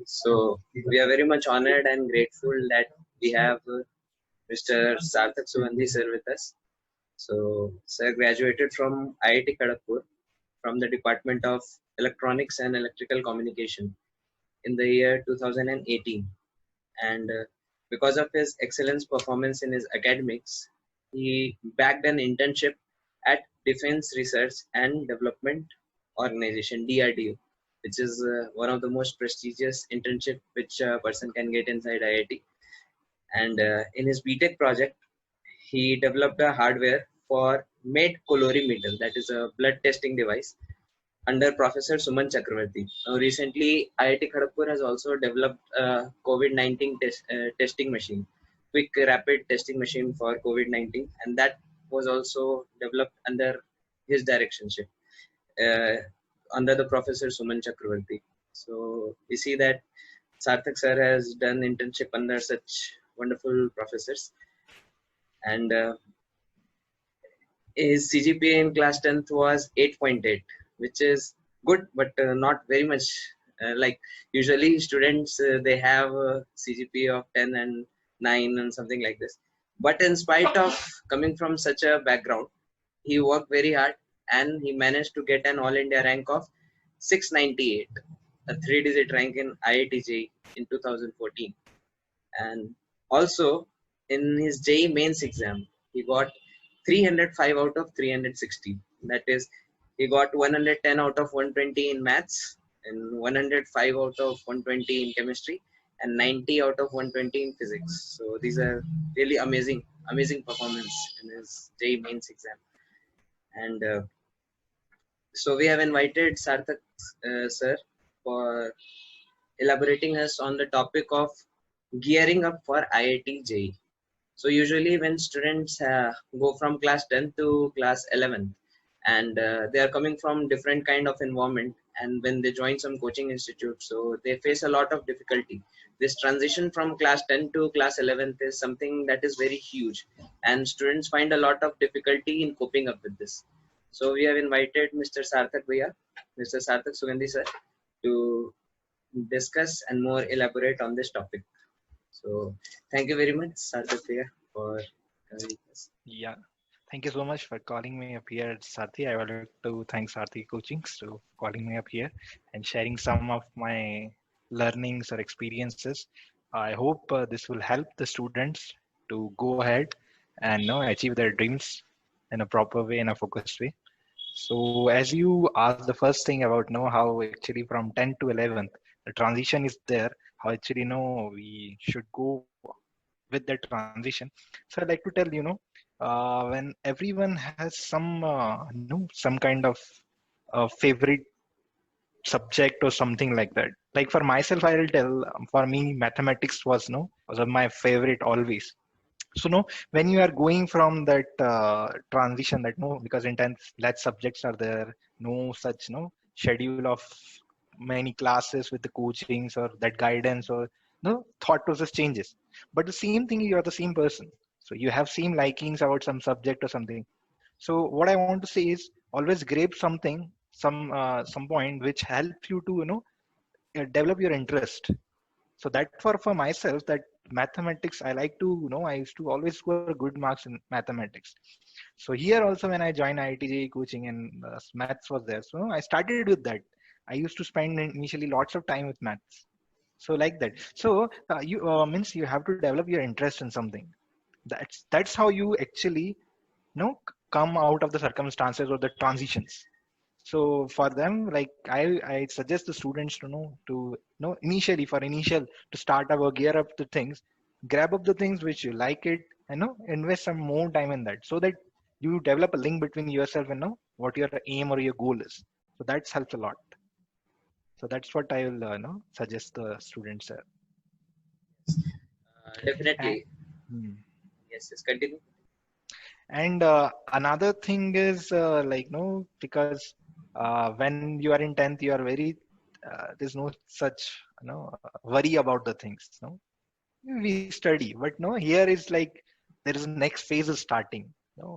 So we are very much honored and grateful that we have Mr. Sarthak Sugandhi sir with us. So sir graduated from IIT Kharagpur from the Department of Electronics and Electrical Communication in the year 2018. And because of his excellence performance in his academics, he bagged an internship at Defense Research and Development Organization (DRDO), which is one of the most prestigious internship which a person can get inside IIT. And in his BTech project, he developed a hardware for med colorimeter, that is a blood testing device, under Professor Suman Chakravarti. Now, recently, IIT Kharagpur has also developed a COVID-19 testing machine, quick rapid testing machine for COVID-19, and that was also developed under his directionship, uh, under the Professor Suman Chakravarti. So we see that Sarthak sir has done internship under such wonderful professors, and his CGPA in class 10th was 8.8, which is good, but not very much. Like usually students, they have a CGPA of 10 and 9 and something like this. But in spite of coming from such a background, he worked very hard and he managed to get an All India rank of 698, a three-digit rank in IITJEE in 2014. And also in his JEE mains exam, he got 305 out of 360. That is, he got 110 out of 120 in maths and 105 out of 120 in chemistry and 90 out of 120 in physics. So these are really amazing performance in his JEE mains exam. And so we have invited Sarthak sir for elaborating us on the topic of gearing up for IIT JEE. So usually when students go from class 10 to class 11, and they are coming from different kind of environment, and when they join some coaching institute, so they face a lot of difficulty. This transition from class 10 to class 11th is something that is very huge, and students find a lot of difficulty in coping up with this. So we have invited Mr. Sarthak Bhaiya, Mr. Sarthak Sugandhi sir, to discuss and more elaborate on this topic. So thank you very much, Sarthak Bhaiya, for coming with us. Yeah, thank you so much for calling me up here, Sarthi. I would like to thank Sarthi Coachings to calling me up here and sharing some of my learnings or experiences. I hope this will help the students to go ahead and achieve their dreams in a proper way, in a focused way. So as you asked the first thing about how actually from 10 to 11th the transition is there, how actually we should go with that transition. So I'd like to tell when everyone has some kind of favorite subject or something like that. Like for myself, I'll tell for me mathematics was my favorite always. So no, when you are going from that transition, that no, because in 10th less subjects are there, no such schedule of many classes with the coachings or that guidance or no thought process changes. But the same thing, you are the same person, so you have same likings about some subject or something. So what I want to say is always grab something, some point which helps you to develop your interest. So that for myself, that mathematics I like to I used to always score good marks in mathematics. So here also when I joined IITJEE coaching and maths was there, so I started with that. I used to spend initially lots of time with maths, so like that. So you means you have to develop your interest in something. That's how you actually come out of the circumstances or the transitions. So for them, like I suggest the students to initially for initial to start up or gear up the things, grab up the things which you like it, invest some more time in that, so that you develop a link between yourself and know what your aim or your goal is. So that helps a lot. So that's what I will suggest the students. And, Definitely. hmm. Yes, yes, continue. And another thing is like no, because when you are in 10th, you are very there's no such worry about the things. No, we study, but no, here is like there is a next phase is starting.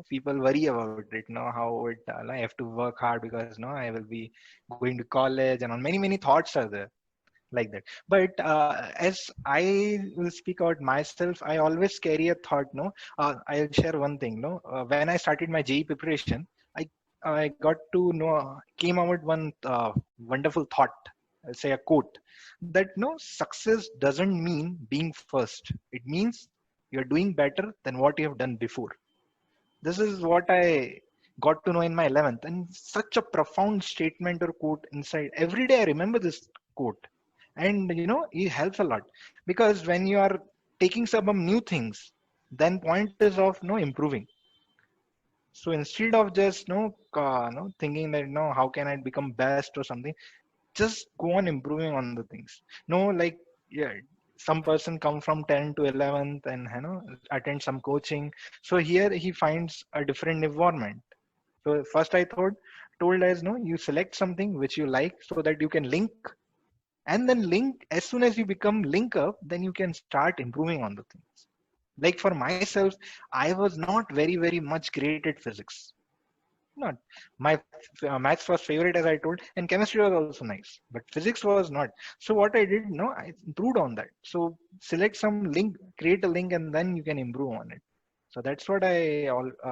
People worry about it. How it I have to work hard because I will be going to college and on many thoughts are there. like that. But as I will speak about myself, I always carry a thought. No, I'll share one thing. No, when I started my JEE preparation, I I got to know, came out with one wonderful thought. I'll say a quote that no, success doesn't mean being first. It means you're doing better than what you have done before. This is what I got to know in my 11th, and such a profound statement or quote inside. Every day I remember this quote, and it helps a lot, because when you are taking some new things, then point is of improving. So instead of just thinking that how can I become best or something, just go on improving on the things. No, like, yeah, some person come from 10 to 11th and attend some coaching. So here he finds a different environment. So first I told as no, you select something which you like so that you can link, and then link. As soon as you become link up, then you can start improving on the things. Like for myself, I was not very much great at physics. Not my maths was favorite, as I told, and chemistry was also nice, but physics was not. So what I did, no, I improved on that. So select some link, create a link, and then you can improve on it. So that's what I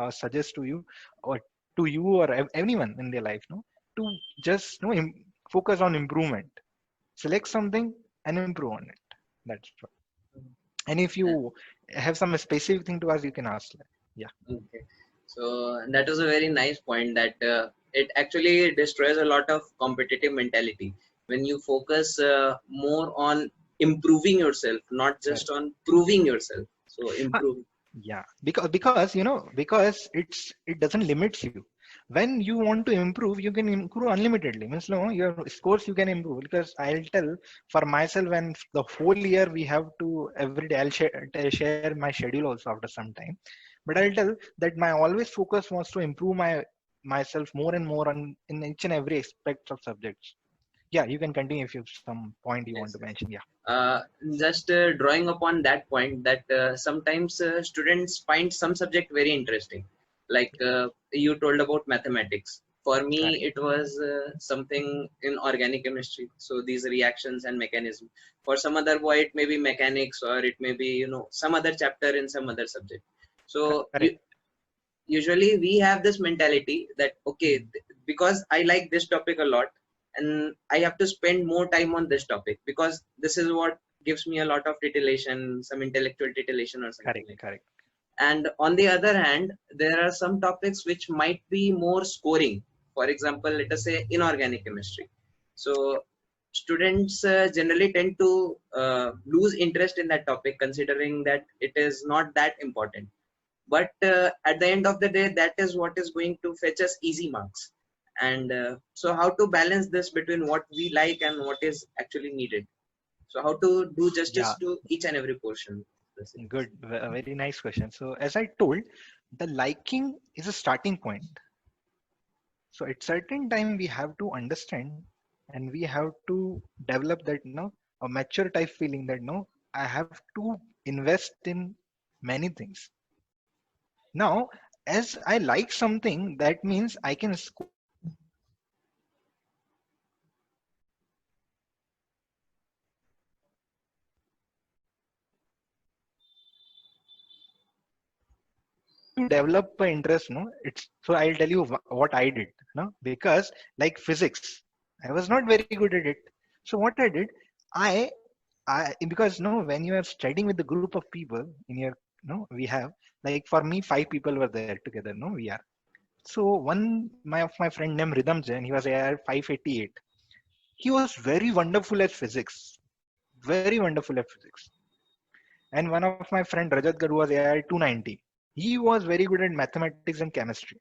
suggest to you, or to you, or anyone in their life, no, to just focus on improvement. Select something and improve on it. That's what. And if you have some specific thing to ask, you can ask. Yeah. Okay. So that was a very nice point, that it actually destroys a lot of competitive mentality when you focus more on improving yourself, not just Correct. on proving yourself. So Uh, improve. Yeah, because it doesn't limit you. When you want to improve, you can improve unlimitedly. Means no, your scores you can improve. Because I'll tell for myself, when the whole year we have to every day, I'll share my schedule also after some time. But I'll tell that my always focus was to improve myself more and more on in each and every aspect of subjects. Yeah, you can continue if you have some point you want Yes, to yes. mention. Yeah, Just drawing upon that point, that sometimes students find some subject very interesting. Like you told about mathematics. For me, correct, it was something in organic chemistry. So these reactions and mechanism. For some other boy, it may be mechanics, or it may be some other chapter in some other subject. So correct. usually we have this mentality that okay, Hmm. because I like this topic a lot, and I have to spend more time on this topic because this is what gives me a lot of titillation, some intellectual titillation or something Correct, like that. correct. And on the other hand, there are some topics which might be more scoring. For example, let us say inorganic chemistry. So students generally tend to lose interest in that topic, considering that it is not that important. But at the end of the day, that is what is going to fetch us easy marks. And so how to balance this between what we like and what is actually needed? So how to do Yeah, justice to each and every portion of the syllabus? good. A very nice question. So as I told, the liking is a starting point. So at certain time we have to understand, and we have to develop that a mature type feeling that no, I have to invest in many things. Now, as I like something, that means I can score very well in that subject. So what I did, I how you develop an interest, no, it's so I'll tell you what I did, no, because like physics, I was not very good at it. So what I did, i because no, when you are studying with the group of people in your, no, we have, like for me 5 people were there together, no, we are. So one my friend named Rhythm Jain, he was AR 588. He was very wonderful at physics, very wonderful at physics. And one of my friend Rajat Gadu was AR 290. He was very good at mathematics and chemistry.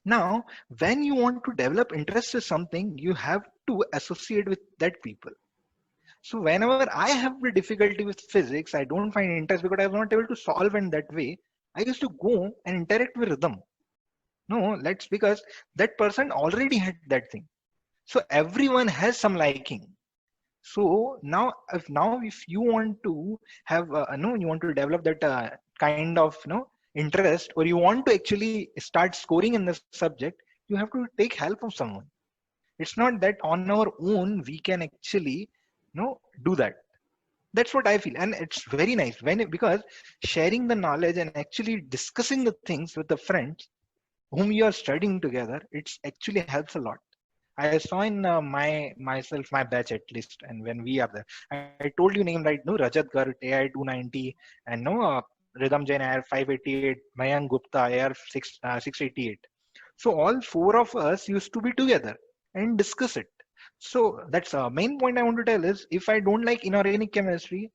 Now, when you want to develop interest in something, you have to associate with that people. So whenever I have the difficulty with physics, I don't find interest because I was not able to solve in that way. I used to go and interact with them. No, let's because that person already had that thing. So everyone has some liking. So now if you want to have no, you want to develop that kind of interest, or you want to actually start scoring in the subject, you have to take help of someone. It's not that on our own we can actually, do that. That's what I feel, and it's very nice because sharing the knowledge and actually discussing the things with the friends whom you are studying together, it's actually helps a lot. I saw in my batch at least, and when we are there, I told you name right, no, Rajat Garg AI 290, and no, Rhythm Jain AR 588, Mayank Gupta AR 688. So all four of us used to be together and discuss it. So that's a main point I want to tell is, if I don't like inorganic chemistry,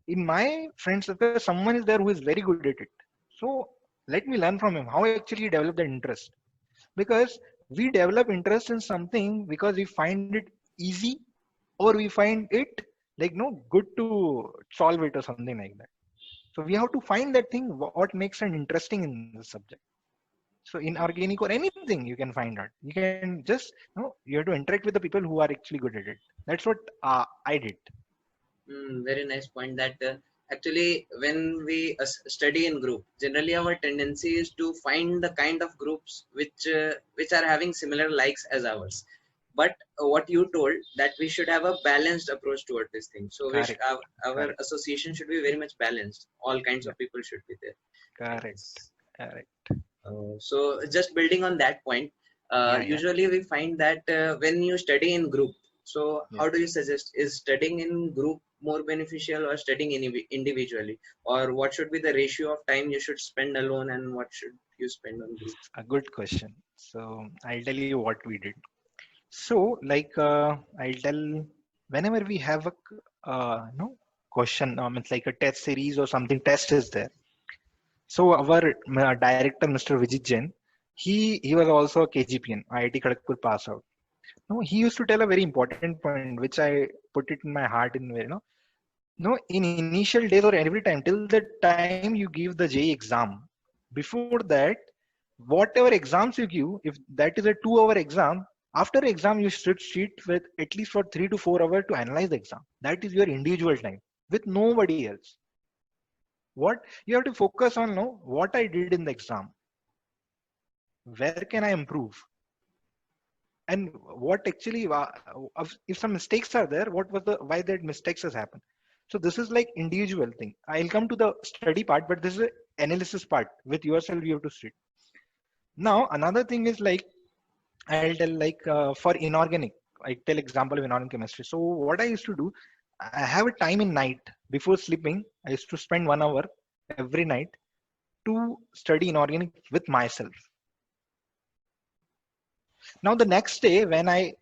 in my friend circle, someone is there who is very good at it. So let me learn from him how actually he developed that interest. Because we develop interest in something because we find it easy, or we find it like no good to solve it or something like that. So we have to find that thing what makes it interesting in the subject. So in organic or anything you can find out. You can just you have to interact with the people who are actually good at it. That's what I did. Very nice point that actually when we study in group, generally our tendency is to find the kind of groups which are having similar likes as ours. But what you told, that we should have a balanced approach toward this thing. So Correct. our Correct. association should be very much balanced. All kinds Yeah. of people should be there. Correct. Yes. Correct. So just building on that point, Yeah. Yeah. usually we find that when you study in group, so Yeah. how do you suggest, is studying in group more beneficial or studying individually, or what should be the ratio of time you should spend alone and what should you spend on group? A good question. So I'll tell you what we did. So, like, I'll tell whenever we have a no question, it's like a test series or something. Test is there. So our director, Mr. Vijit Jain, he was also a KGPN, IIT Kharagpur pass out. No, he used to tell a very important point, which I put it in my heart in very no, in initial days or every time till the time you give the JEE exam, before that, whatever exams you give, if that is a 2 hour exam, after exam you should sit with at least for 3 to 4 hours to analyze the exam. That is your individual time with nobody else. What you have to focus on, no, what I did in the exam, where can I improve, and what actually if some mistakes are there, what was the why that mistakes has happened. So this is like individual thing. I'll come to the study part, but this is a analysis part. With yourself you have to sit. Now another thing is like, I'll tell like for inorganic, I tell example of inorganic chemistry. So what I used to do, I have a time in night before sleeping. I used to spend 1 hour every night to study inorganic with myself. Now the next day when I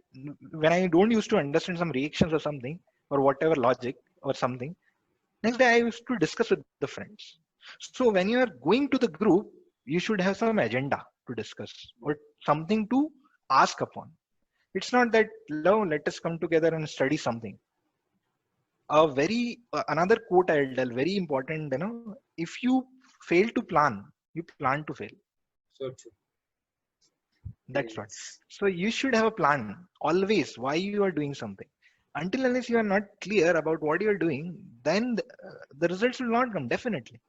don't used to understand some reactions or something, or whatever logic or something, next day I used to discuss with the friends. So when you are going to the group, you should have some agenda to discuss or something to ask upon. It's not that, no, let us come together and study something. A very another quote I'll tell, very important, if you fail to plan, you plan to fail. So true. Very That's what. nice. So you should have a plan always why you are doing something. Until unless you are not clear about what you are doing, then the results will not come definitely.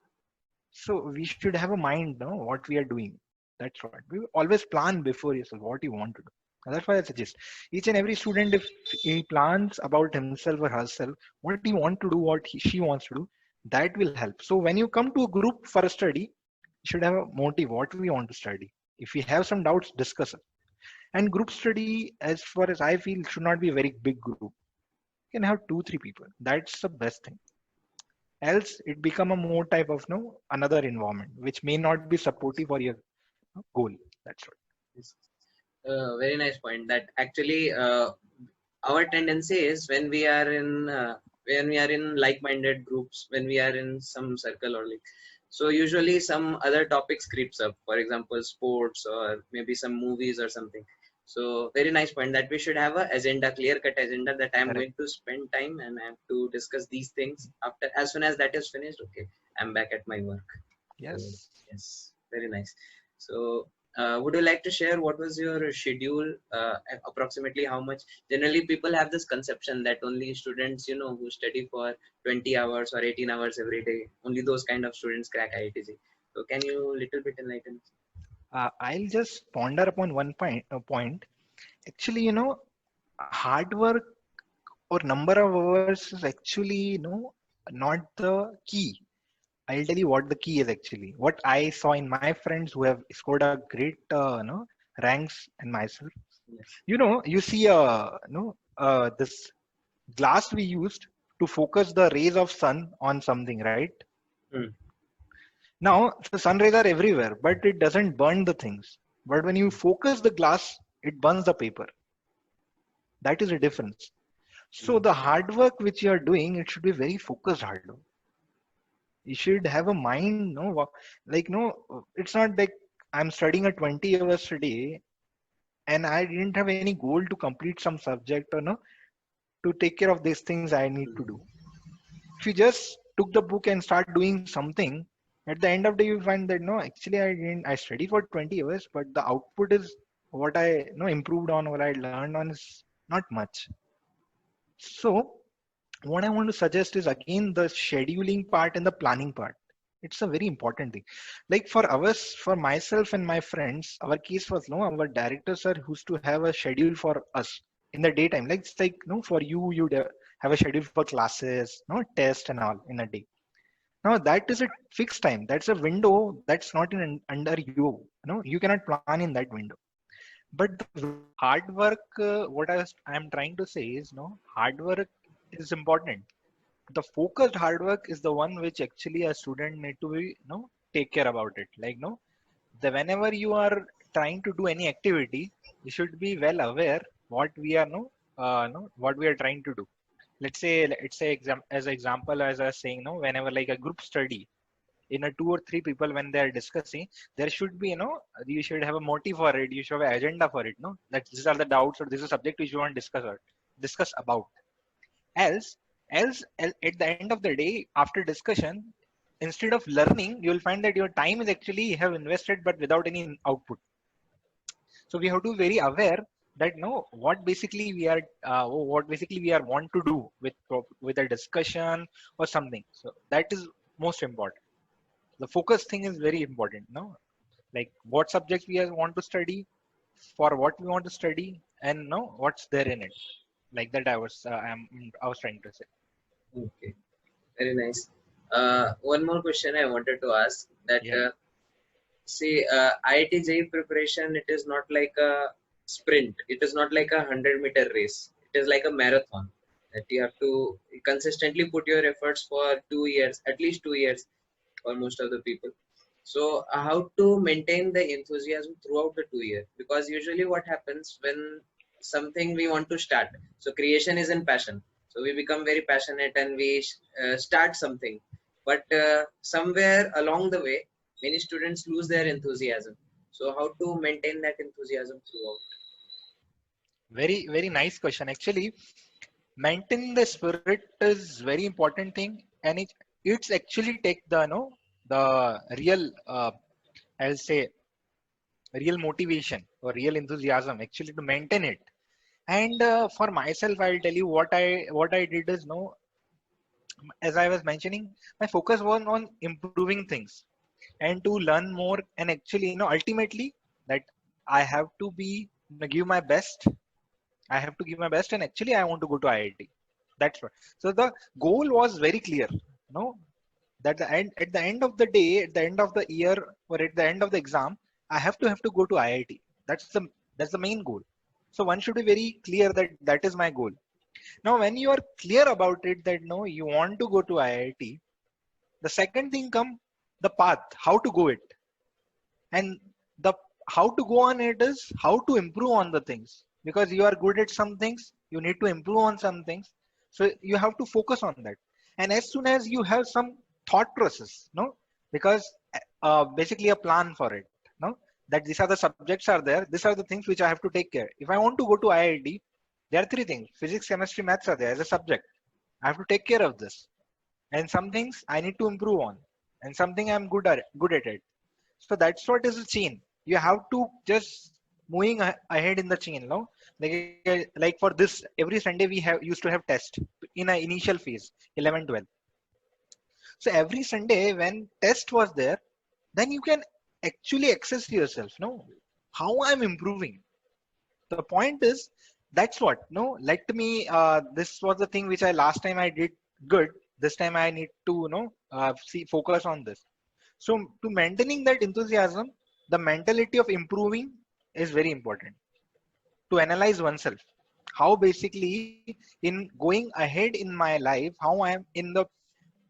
So we should have a mind, no, what we are doing. That's what. We always plan before yourself what you want to do. And that's why I suggest each and every student, if he plans about himself or herself, what he want to do, she wants to do, that will help. So when you come to a group for a study, you should have a motive, what we want to study. If we have some doubts, discuss it. And group study, as far as I feel, should not be a very big group. You can have 2, 3 people. That's the best thing. Else, it become a more type of no another environment, which may not be supportive for your goal. That's what. Yes. Very nice point. That actually our tendency is when we are in like-minded groups, when we are in some circle or like, so usually some other topics creeps up. For example, sports or maybe some movies or something. So very nice point that we should have a agenda, clear-cut agenda, that I am Correct. going to spend time and I have to discuss these things. After, as soon as that is finished, okay, I'm back at my work. So Yes. yes, very nice. So would you like to share what was your schedule? Approximately how much? Generally, people have this conception that only students, who study for 20 hours or 18 hours every day, only those kind of students crack IITJ. So can you little bit enlighten? I'll just ponder upon one point. Actually, hard work or number of hours is actually not the key. I'll tell you what the key is actually. What I saw in my friends who have scored a great ranks and myself. Yes. You see this glass we used to focus the rays of sun on something, right? Hmm. Now the sun rays are everywhere, but it doesn't burn the things. But when you focus the glass, it burns the paper. That is a difference. So the hard work which you are doing, it should be very focused hard work. You should have a mind, like it's not like I'm studying a 20 hours a day and I didn't have any goal to complete some subject or no to take care of these things I need to do. If you just took the book and start doing something, at the end of the day you find that no, actually I studied for 20 hours, but the output is what I improved on, what I learned on is not much. So what I want to suggest is again the scheduling part and the planning part. It's a very important thing. Like for us, for myself and my friends, our case was no, our directors are used to have a schedule for us in the daytime. Like it's like no, for you, you'd have a schedule for classes, no test and all in a day. Now that is a fixed time. That's a window that's not in under you. No, you cannot plan in that window. But the hard work, what I'm trying to say is no, hard work is important. The focused hard work is the one which actually a student need to be take care about it. Like no, the whenever you are trying to do any activity, you should be well aware what we are no what we are trying to do. Let's say as example, as I was saying, no, whenever like a group study in a two or three people when they are discussing, there should be you should have a motive for it, you should have an agenda for it, no, that these are the doubts or this is a subject which you want to discuss about. Else else at the end of the day after discussion, instead of learning, you will find that your time is actually you have invested but without any output. So we have to be very aware that no, what basically we are want to do with a discussion or something. So that is most important. The focus thing is very important, no, like what subjects we want to study, for what we want to study, and no what's there in it. Like that I was trying to say. Okay. Very nice. One more question I wanted to ask that Yeah. see, IIT JEE preparation, it is not like a sprint. It is not like a 100-meter race. It is like a marathon that you have to consistently put your efforts for 2 years, at least 2 years for most of the people. So how to maintain the enthusiasm throughout the 2 years? Because usually what happens when something we want to start, so creation is in passion. So we become very passionate and we start something. But somewhere along the way, many students lose their enthusiasm. So how to maintain that enthusiasm throughout? Very, very nice question. Actually, maintaining the spirit is very important thing, and it's actually take the the real I'll say real motivation or real enthusiasm actually to maintain it. And for myself, I'll tell you what I did is as I was mentioning, my focus was on improving things and to learn more, and actually ultimately that I have to give my best. I have to give my best, and actually, I want to go to IIT. That's what. So the goal was very clear. No, that at the end of the day, at the end of the year, or at the end of the exam, I have to go to IIT. That's the main goal. So one should be very clear that that is my goal. Now, when you are clear about it, that no, you want to go to IIT, the second thing come the path, how to go it, and the how to go on it is how to improve on the things, because you are good at some things, you need to improve on some things. So you have to focus on that. And as soon as you have some thought process, no, because basically a plan for it, no, that these are the subjects are there, these are the things which I have to take care. If I want to go to IIT, there are three things: physics, chemistry, maths are there as a subject. I have to take care of this, and some things I need to improve on, and something I'm good at it. So that's what is a chain. You have to just moving ahead in the chain, no? Like for this, every Sunday we have used to have test in an initial phase, 11, 12. So every Sunday when test was there, then you can actually access yourself, no? How I'm improving. The point is That's what, no, let me, this was the thing which I last time I did good. This time I need to, see, focus on this. So to maintaining that enthusiasm, the mentality of improving is very important. To analyze oneself, how basically in going ahead in my life, how I am in the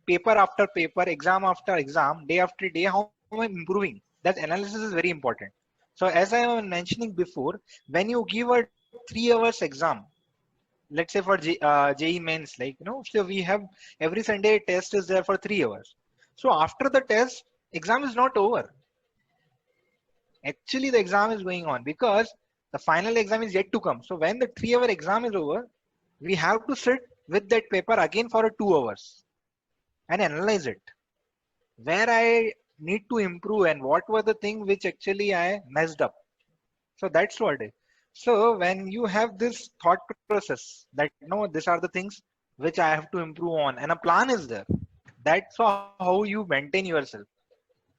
paper after paper, exam after exam, day after day, how I'm improving. That analysis is very important. So as I was mentioning before, when you give a 3 hours exam, let's say for JEE mains, like, so we have every Sunday test is there for 3 hours. So after the test, exam is not over. Actually, the exam is going on because the final exam is yet to come. So when the 3 hour exam is over, we have to sit with that paper again for a 2 hours and analyze it, where I need to improve and what were the thing which actually I messed up. So that's what it is. So when you have this thought process that no, these are the things which I have to improve on, and a plan is there. That's how you maintain yourself,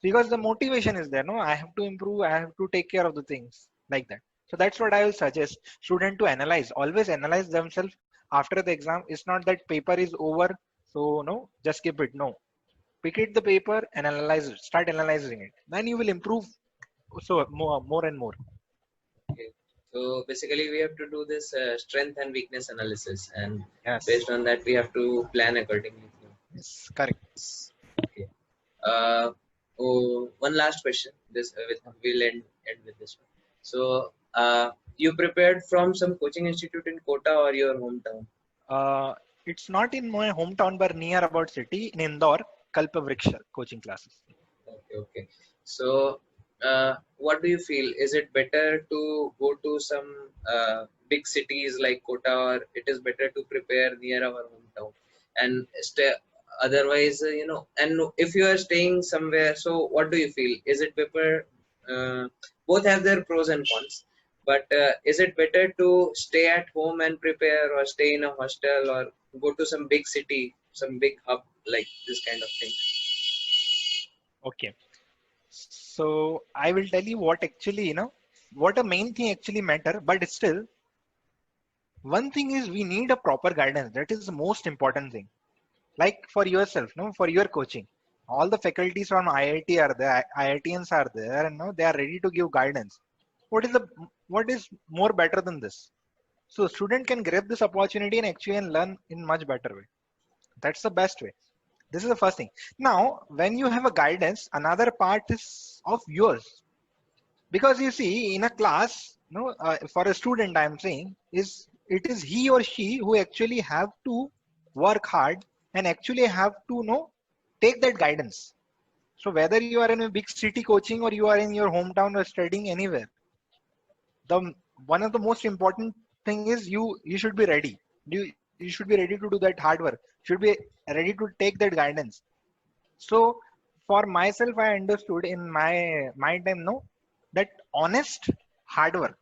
because the motivation is there. No, I have to improve. I have to take care of the things like that. So that's what I will suggest student to analyze. Always analyze themselves after the exam. It's not that paper is over, so no, just keep it. No, pick it the paper and analyze it. Start analyzing it. Then you will improve. So more and more. Okay. So basically, we have to do this strength and weakness analysis, and Yes. based on that, we have to plan accordingly. Yes. Correct. Okay. One last question. We'll end with this one. So, you prepared from some coaching institute in Kota or your hometown? Uh, it's not in my hometown, but near about city in Indore, Kalpavriksha coaching classes. Okay, okay. So, what do you feel? Is it better to go to some big cities like Kota, or it is better to prepare near our hometown and stay? Otherwise, and if you are staying somewhere, so what do you feel? Is it better? Both have their pros and cons, but is it better to stay at home and prepare, or stay in a hostel, or go to some big city, some big hub, like this kind of thing? Okay. So I will tell you what actually, what a main thing actually matter, but still, one thing is we need a proper guidance. That is the most important thing. Like for yourself, no, for your coaching, all the faculties from IIT are there, IITians are there, and no, they are ready to give guidance. What is more better than this? So student can grab this opportunity and actually and learn in much better way. That's the best way. This is the first thing. Now, when you have a guidance, another part is of yours, because you see in a class, for a student, I'm saying is it is he or she who actually have to work hard and actually have to take that guidance. So whether you are in a big city coaching or you are in your hometown or studying anywhere, the one of the most important thing is you should be ready. You should be ready to do that hard work. Should be ready to take that guidance. So for myself, I understood in my time, no, that honest hard work,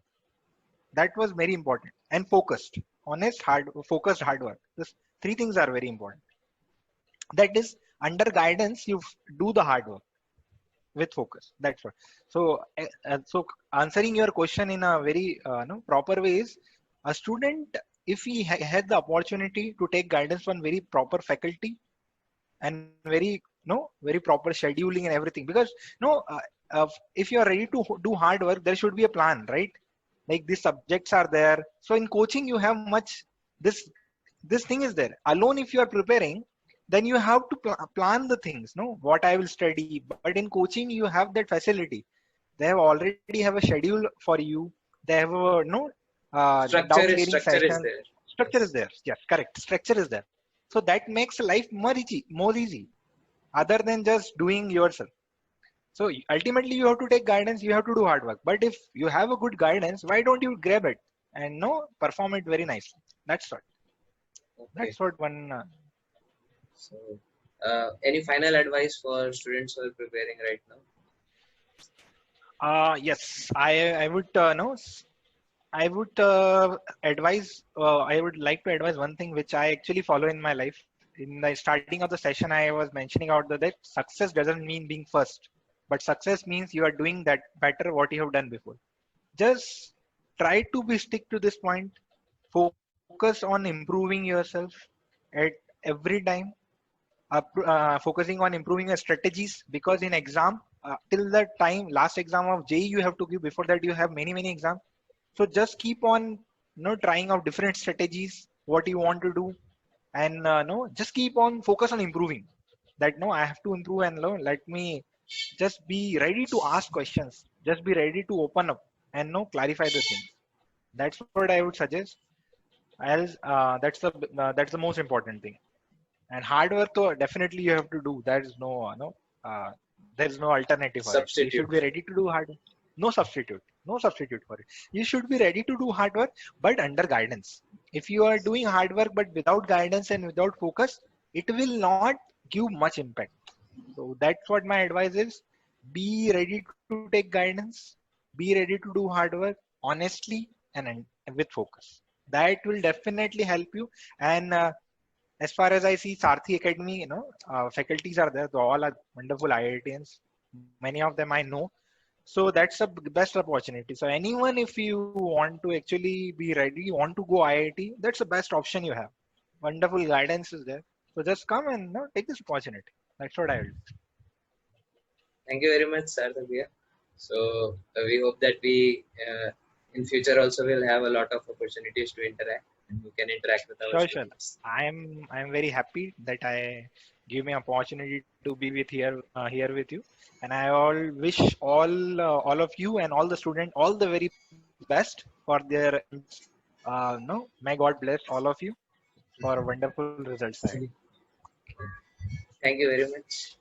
that was very important, and focused, honest, focused hard work. These three things are very important. That is, under guidance, you do the hard work with focus. That's what. So, so answering your question in a very no, proper way is, a student, if he had the opportunity to take guidance from very proper faculty and very very proper scheduling and everything, because if you are ready to do hard work, there should be a plan, right? Like these subjects are there. So in coaching, you have much this thing is there. Alone, if you are preparing, then you have to plan the things. No, what I will study. But in coaching, you have that facility. They have already have a schedule for you. They have a doubt clearing Structure session. is there. Structure is Yes. there. Yes, correct. Structure is there. So that makes life more easy, other than just doing yourself. So ultimately, you have to take guidance. You have to do hard work. But if you have a good guidance, why don't you grab it and perform it very nicely? That's what. Okay. That's what one. So, any final advice for students who are preparing right now? Yes, I would I would advise. I would like to advise one thing which I actually follow in my life. In the starting of the session, I was mentioning out that success doesn't mean being first, but success means you are doing that better what you have done before. Just try to be stick to this point. focus on improving yourself at every time, focusing on improving your strategies, because in exam, till the time last exam of JEE you have to give, before that you have many exams. So just keep on trying out different strategies, what you want to do, and no, just keep on focus on improving. That no, I have to improve, and no, let me just be ready to ask questions, just be ready to open up and no clarify the things. That's what I would suggest. Else, that's the most important thing. And hard work, though, definitely you have to do. There is uh, there is no alternative for it. You should Substitute. be ready to do hard work. No substitute for it. You should be ready to do hard work, but under guidance. If you are doing hard work but without guidance and without focus, it will not give much impact. So that's what my advice is. Be ready to take guidance. Be ready to do hard work honestly and with focus. That will definitely help you. And as far as I see, Sarthi Academy, faculties are there. They all are wonderful IITians. Many of them I know. So that's a best opportunity. So anyone, if you want to actually be ready, want to go IIT, that's the best option you have. Wonderful guidance is there. So just come and take this opportunity. That's what I will do. Thank you very much, Sarthak. So we hope that we in future also will have a lot of opportunities to interact, and we can interact with our Sure. students. I'm very happy that I give me opportunity to be with here with you, and I all wish all of you and all the students all the very best for their exams. No, may God bless all of you for wonderful results ahead. Thank you very much.